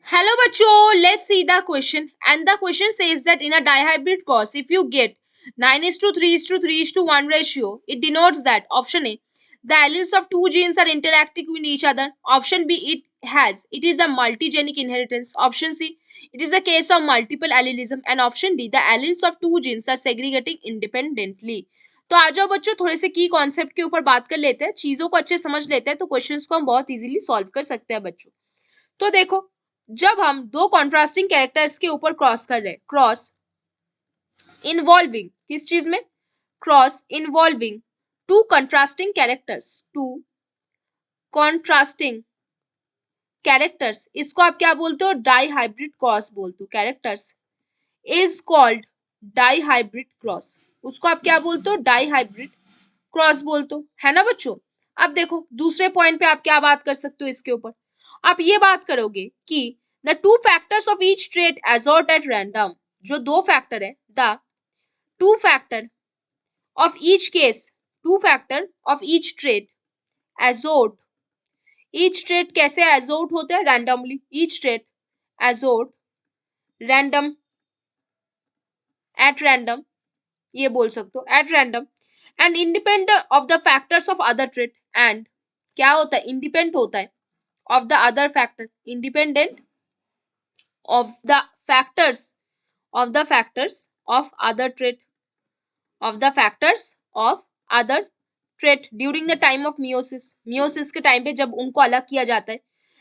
Hello बच्चों, let's see the question. And the question says that in a dihybrid cross, if you get 9:3:3:1 ratio, it denotes that option A, the alleles of two genes are interacting with each other. Option B, it is a multigenic inheritance. Option C, it is a case of multiple allelism. And option D, the alleles of two genes are segregating independently. तो आ जाओ बच्चों, थोड़े से की concept के ऊपर बात कर लेते हैं, चीजों को अच्छे समझ लेते हैं, तो क्वेश्चंस को हम बहुत इजीली सॉल्व कर सकते हैं बच्चों। तो देखो, जब हम दो कॉन्ट्रास्टिंग कैरेक्टर्स के ऊपर क्रॉस कर रहे हैं, क्रॉस इन्वॉल्विंग किस चीज में, cross involving two contrasting characters, two contrasting characters, इसको आप क्या बोलते हो, डाई हाइब्रिड क्रॉस बोलते हो। Characters is called dihybrid cross, उसको आप क्या बोलते हो, डाई हाइब्रिड क्रॉस बोलते हो, है ना बच्चों। अब देखो दूसरे पॉइंट पे आप क्या बात कर सकते हो इसके ऊपर, आप ये बात करोगे कि the two factors of each trait assort at random, जो दो फैक्टर है, the two factor of each case, two factor of each trait assort, each trait कैसे एजॉर्ट होते हैं, randomly, each trait assort random, at random, ये बोल सकते हो at random, and independent of the factors of other trait, and क्या होता है, इंडिपेंडेंट होता है of the other factor, independent of the factors of other trait, of the factors of other trait during the time of meiosis, meiosis के time पे जब उनको अलग किया जाता है,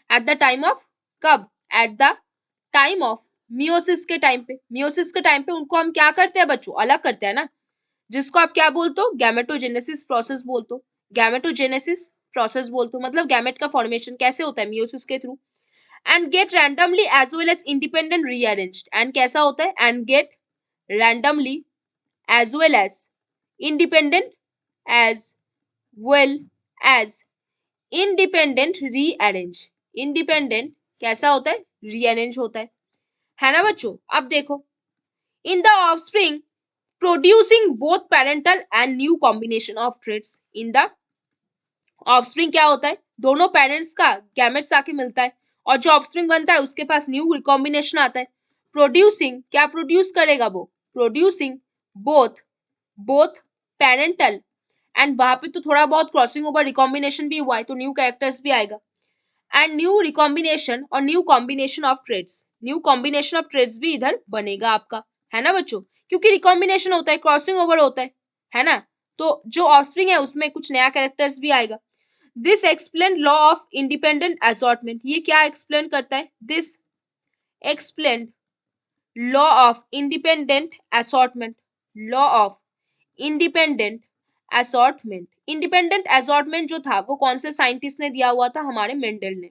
at the time of, कब, at the time of meiosis के टाइम पे, meiosis के टाइम पे उनको हम क्या करते हैं बच्चों, अलग करते हैं ना, जिसको आप क्या बोलते हो, गैमेटोजेनेसिस प्रोसेस बोलते हो, गैमेटोजेनेसिस प्रोसेस बोलते हो, मतलब गैमेट का फॉर्मेशन कैसे होता है, मियोसिस के through, and get randomly as well as independent rearranged, and कैसा होता है, and get randomly as well as independent as well as independent rearrange, independent कैसा होता है, रीअरेंज होता है ना बच्चों। अब देखो, in the offspring producing both parental and new combination of traits, in the offspring क्या होता है, दोनों पेरेंट्स का गैमेट्स आके मिलता है, और जो ऑफस्प्रिंग बनता है उसके पास न्यू रिकॉम्बिनेशन आता है, प्रोड्यूसिंग क्या प्रोड्यूस करेगा वो, producing both, both parental, and वहां पे तो थोड़ा बहुत क्रॉसिंग ओवर रिकॉम्बिनेशन भी हुआ है, तो न्यू कैरेक्टर्स भी आएगा, एंड न्यू रिकॉम्बिनेशन और new combination of traits, new combination of traits भी इधर बनेगा आपका, है ना बच्चों, क्योंकि रिकॉम्बिनेशन होता है, क्रॉसिंग ओवर होता है ना, तो जो ऑफस्प्रिंग है उसमें कुछ नया कैरेक्टर्स भी आएगा। This explain law of independent assortment, ये क्या एक्सप्लेन करता है, this explain law of independent assortment, law of independent assortment, independent assortment जो था वो कौन से साइंटिस्ट ने दिया हुआ था, हमारे मेंडल ने,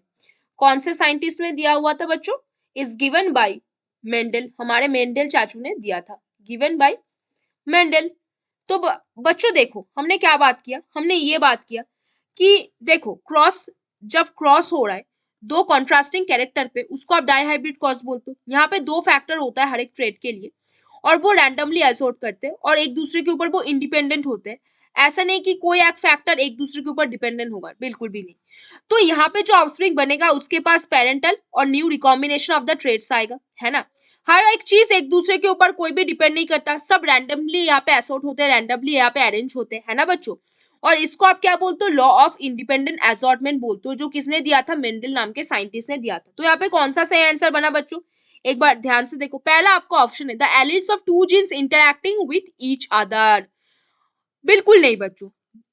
कौन से साइंटिस्ट ने दिया हुआ था बच्चों, इज गिवन बाय मेंडल, हमारे मेंडल चाचू ने दिया था, गिवन बाय मेंडल। तो बच्चों देखो हमने क्या बात किया, हमने ये बात किया कि देखो क्रॉस, जब क्रॉस हो रहा है दो कॉन्ट्रास्टिंग कैरेक्टर पे, उसको आप डाइहाइब्रिड क्रॉस बोलते हो। यहाँ पे दो फैक्टर होता है हर एक ट्रेट के लिए, और वो रैंडमली एसोर्ट करते हैं और एक दूसरे के ऊपर वो इंडिपेंडेंट होते हैं, ऐसा नहीं कि कोई एक फैक्टर एक दूसरे के ऊपर डिपेंडेंट होगा, बिल्कुल भी नहीं। तो यहाँ पे जो ऑफस्प्रिंग बनेगा उसके पास पेरेंटल और new recombination of the traits आएगा, है ना, हर एक चीज एक दूसरे के ऊपर कोई भी डिपेंड नहीं करता, सब रैंडमली यहाँ पे एसोर्ट होते हैं, रैंडमली यहाँ पे अरेंज होते हैं, है ना बच्चों। और इसको आप क्या बोलते हो, लॉ ऑफ इंडिपेंडेंट असॉर्टमेंट बोलते हो, जो किसने दिया था, मेंडल नाम के साइंटिस्ट ने दिया था। तो यहाँ पे कौन सा सही आंसर बना बच्चों, एक बार ध्यान से देखो, पहला आपका ऑप्शन है the alleles of two genes interacting with each other, बिल्कुल नहीं बच्चों,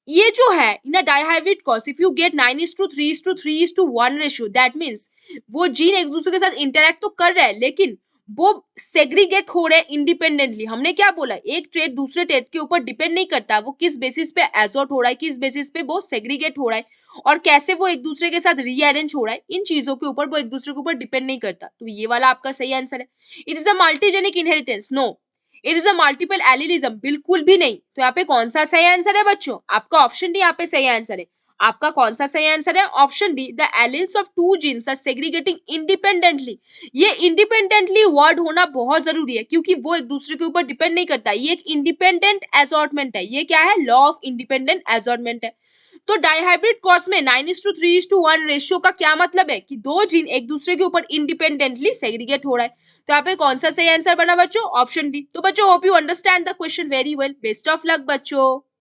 ये जो है in a dihybrid cross if you get 9:3:3:1 ratio, that means वो जीन एक दूसरे के साथ इंटरैक्ट तो कर रहा है लेकिन वो सेग्रीगेट हो रहे हैं इंडिपेंडेंटली। हमने क्या बोला, एक ट्रेट दूसरे ट्रेट के ऊपर डिपेंड नहीं करता, वो किस बेसिस पे एजॉर्ट हो रहा है, किस बेसिस पे वो सेग्रीगेट हो रहा है, और कैसे वो एक दूसरे के साथ रीअरेंज हो रहा है, इन चीजों के ऊपर वो एक दूसरे के ऊपर डिपेंड नहीं करता। तो ये वाला आपका सही आंसर है। It is a multigenic inheritance, no. It is a multiple allelism, बिल्कुल भी नहीं। तो यहाँ पे कौन सा सही आंसर है बच्चों, आपका ऑप्शन डी यहाँ पे सही आंसर है। आपका कौन सा सही आंसर है? Option D, the alleles of two genes are segregating independently. ये इंडिपेंडेंटली वर्ड होना बहुत जरूरी है क्योंकि वो एक दूसरे के ऊपर डिपेंड नहीं करता, ये एक इंडिपेंडेंट असॉर्टमेंट है। ये क्या है? लॉ ऑफ इंडिपेंडेंट असॉर्टमेंट है। तो डाइहाइब्रिड क्रॉस में 9:3:1 रेशियो का क्या मतलब है कि दो जीन एक दूसरे के ऊपर इंडिपेंडेंटली सेग्रीगेट हो रहा है। तो यहाँ पे कौन सा सही आंसर बना बच्चों? Option D. तो बच्चों hope you understand the question very well. Best of luck बच्चों।